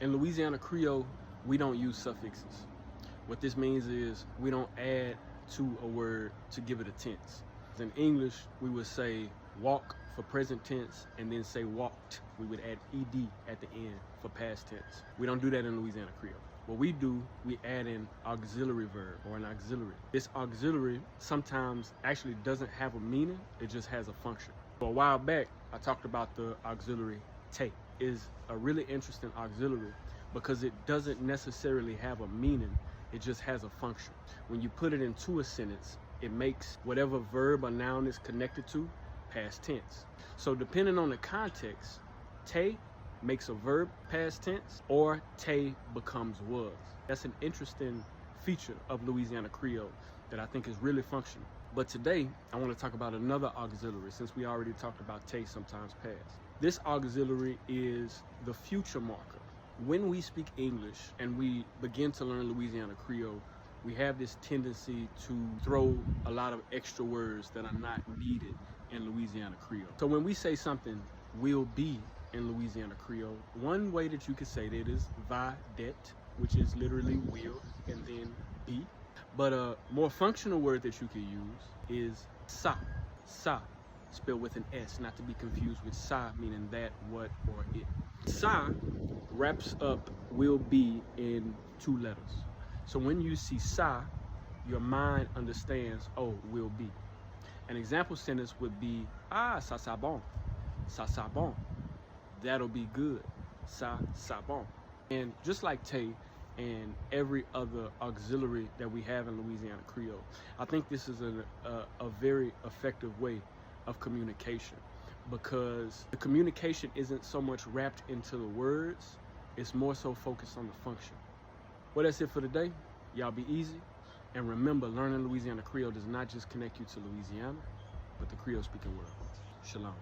In Louisiana Creole, we don't use suffixes. What this means is we don't add to a word to give it a tense. In English, we would say walk for present tense and then say walked. We would add ed at the end for past tense. We don't do that in Louisiana Creole. What we do, we add an auxiliary verb or an auxiliary. This auxiliary sometimes actually doesn't have a meaning, it just has a function. So a while back, I talked about the auxiliary te. Is a really interesting auxiliary because it doesn't necessarily have a meaning, it just has a function. When you put it into a sentence, it makes whatever verb or noun is connected to past tense. So depending on the context, te makes a verb past tense or te becomes was. That's an interesting feature of Louisiana Creole that I think is really functional. But today, I want to talk about another auxiliary since we already talked about te sometimes past. This auxiliary is the future marker. When we speak English and we begin to learn Louisiana Creole, we have this tendency to throw a lot of extra words that are not needed in Louisiana Creole. So when we say something will be in Louisiana Creole, one way that you could say that is va det, which is literally will and then be. But a more functional word that you could use is sa. Sa, spelled with an S, not to be confused with sa, meaning that, what, or it. Sa wraps up will be in 2 letters. So when you see sa, your mind understands, oh, will be. An example sentence would be, ah, ça ça bon. Ça ça bon. That'll be good. Ça ça bon. And just like te and every other auxiliary that we have in Louisiana Creole, I think this is a very effective way of communication because the communication isn't so much wrapped into the words, it's more so focused on the function. Well, that's it for today. Y'all be easy. And remember, learning Louisiana Creole does not just connect you to Louisiana, but the Creole speaking world. Shalom.